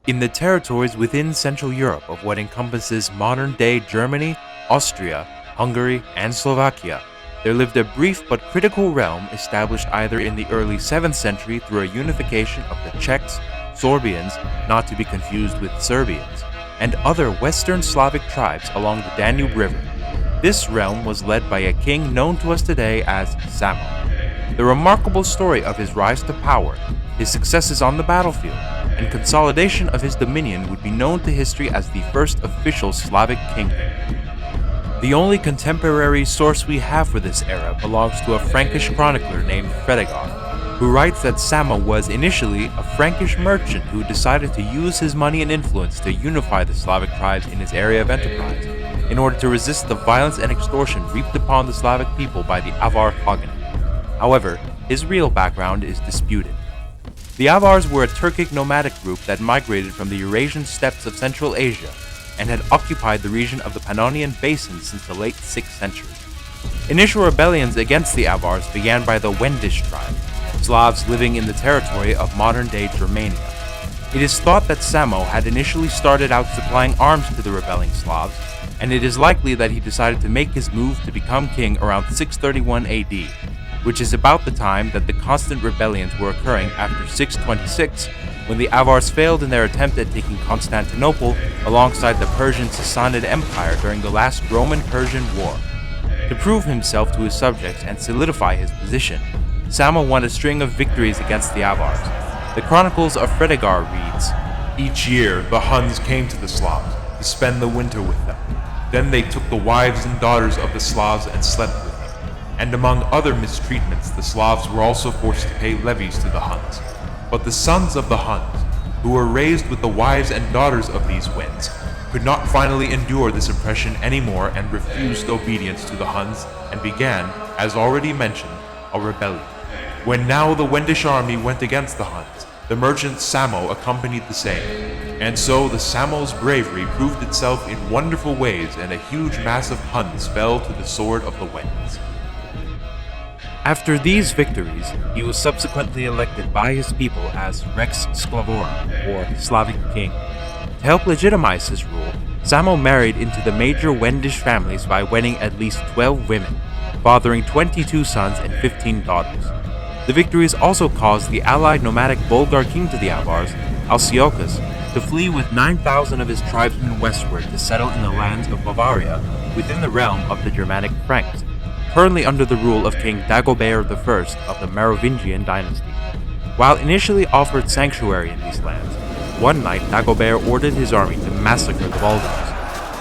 In the territories within Central Europe of what encompasses modern-day Germany, Austria, Hungary, and Slovakia, there lived a brief but critical realm established either in the early 7th century through a unification of the Czechs, Sorbians, not to be confused with Serbians, and other Western Slavic tribes along the Danube River. This realm was led by a king known to us today as Samo. The remarkable story of his rise to power, his successes on the battlefield, and consolidation of his dominion would be known to history as the first official Slavic kingdom. The only contemporary source we have for this era belongs to a Frankish chronicler named Fredegar, who writes that Samo was initially a Frankish merchant who decided to use his money and influence to unify the Slavic tribes in his area of enterprise, in order to resist the violence and extortion reaped upon the Slavic people by the Avar Khaganate. However, his real background is disputed. The Avars were a Turkic nomadic group that migrated from the Eurasian steppes of Central Asia and had occupied the region of the Pannonian Basin since the late 6th century. Initial rebellions against the Avars began by the Wendish tribe, Slavs living in the territory of modern-day Germania. It is thought that Samo had initially started out supplying arms to the rebelling Slavs, and it is likely that he decided to make his move to become king around 631 AD, which is about the time that the constant rebellions were occurring after 626, when the Avars failed in their attempt at taking Constantinople alongside the Persian Sassanid Empire during the last Roman-Persian War. To prove himself to his subjects and solidify his position, Samo won a string of victories against the Avars. The Chronicles of Fredegar reads, Each year the Huns came to the Slavs to spend the winter with them. Then they took the wives and daughters of the Slavs and slept with them. And among other mistreatments, the Slavs were also forced to pay levies to the Huns. But the sons of the Huns, who were raised with the wives and daughters of these Wends, could not finally endure this oppression anymore and refused obedience to the Huns and began, as already mentioned, a rebellion. When now the Wendish army went against the Huns, the merchant Samo accompanied the same. And so the Samo's bravery proved itself in wonderful ways, and a huge mass of Huns fell to the sword of the Wends. After these victories, he was subsequently elected by his people as Rex Sclavorum, or Slavic king. To help legitimize his rule, Samo married into the major Wendish families by wedding at least 12 women, fathering 22 sons and 15 daughters. The victories also caused the allied nomadic Bulgar king to the Avars, Alciochus, to flee with 9,000 of his tribesmen westward to settle in the lands of Bavaria within the realm of the Germanic Franks, currently under the rule of King Dagobert I of the Merovingian dynasty. While initially offered sanctuary in these lands, one night Dagobert ordered his army to massacre the Bulgars.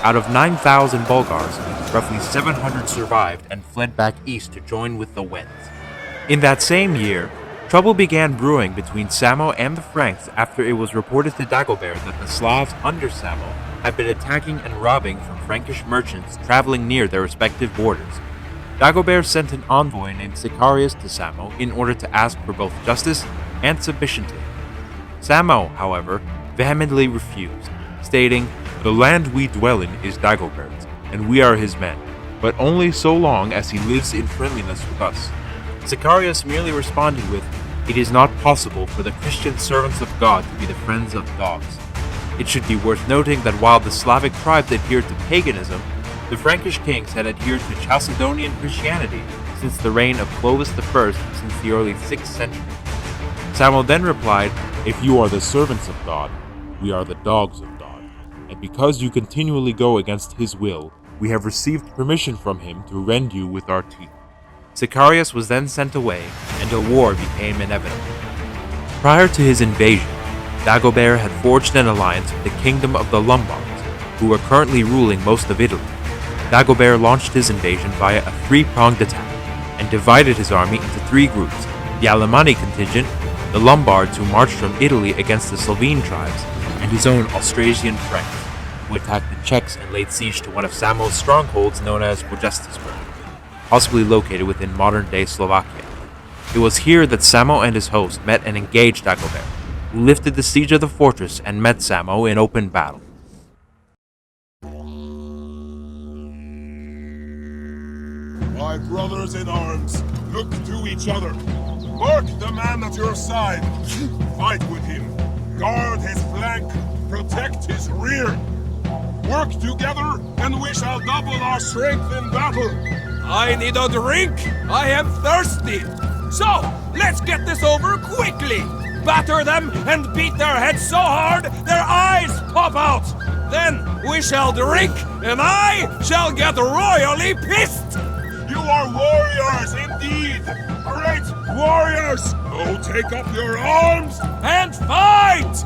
Out of 9,000 Bulgars, roughly 700 survived and fled back east to join with the Wends. In that same year, trouble began brewing between Samo and the Franks after it was reported to Dagobert that the Slavs under Samo had been attacking and robbing from Frankish merchants traveling near their respective borders. Dagobert sent an envoy named Sicarius to Samo in order to ask for both justice and submission to him. Samo, however, vehemently refused, stating, The land we dwell in is Dagobert's, and we are his men, but only so long as he lives in friendliness with us. Sicarius merely responded with, It is not possible for the Christian servants of God to be the friends of dogs. It should be worth noting that while the Slavic tribes adhered to paganism, the Frankish kings had adhered to Chalcedonian Christianity since the reign of Clovis I since the early 6th century. Samo then replied, If you are the servants of God, we are the dogs of God. And because you continually go against his will, we have received permission from him to rend you with our teeth. Sicarius was then sent away, and a war became inevitable. Prior to his invasion, Dagobert had forged an alliance with the Kingdom of the Lombards, who were currently ruling most of Italy. Dagobert launched his invasion via a three-pronged attack, and divided his army into three groups: the Alemanni contingent, the Lombards who marched from Italy against the Slovene tribes, and his own Austrasian Franks, who attacked the Czechs and laid siege to one of Samo's strongholds known as Rojestisburg, possibly located within modern-day Slovakia. It was here that Samo and his host met and engaged Dagobert, who lifted the siege of the fortress and met Samo in open battle. My brothers in arms, look to each other. Mark the man at your side. Fight with him. Guard his flank. front is rear. Work together, and we shall double our strength in battle. I need a drink! I am thirsty! So, let's get this over quickly! Batter them and beat their heads so hard their eyes pop out! Then we shall drink, and I shall get royally pissed! You are warriors indeed! Great warriors! Oh, take up your arms! And fight!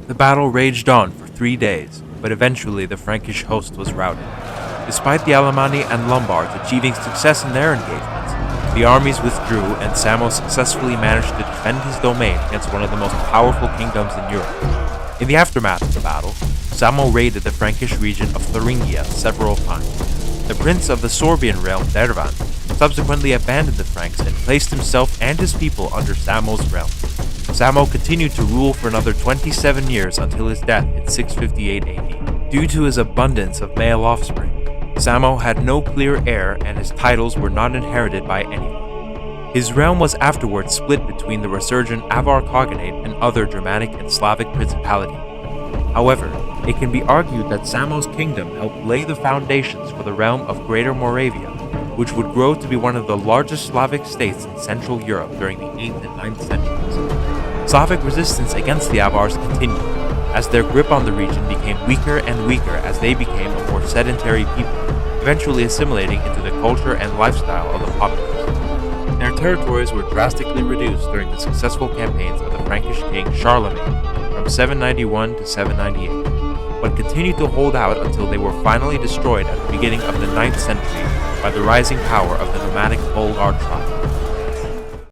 The battle raged on for 3 days, but eventually the Frankish host was routed. Despite the Alemanni and Lombards achieving success in their engagements, the armies withdrew and Samo successfully managed to defend his domain against one of the most powerful kingdoms in Europe. In the aftermath of the battle, Samo raided the Frankish region of Thuringia several times. The prince of the Sorbian realm, Dervan, subsequently abandoned the Franks and placed himself and his people under Samo's realm. Samo continued to rule for another 27 years until his death in 658 AD. Due to his abundance of male offspring, Samo had no clear heir and his titles were not inherited by anyone. His realm was afterwards split between the resurgent Avar Khaganate and other Germanic and Slavic principalities. However, it can be argued that Samo's kingdom helped lay the foundations for the realm of Greater Moravia, which would grow to be one of the largest Slavic states in Central Europe during the 8th and 9th centuries. Slavic resistance against the Avars continued, as their grip on the region became weaker and weaker as they became a more sedentary people, eventually assimilating into the culture and lifestyle of the populace. Their territories were drastically reduced during the successful campaigns of the Frankish king Charlemagne from 791 to 798. but continued to hold out until they were finally destroyed at the beginning of the 9th century by the rising power of the nomadic Bulgar tribe.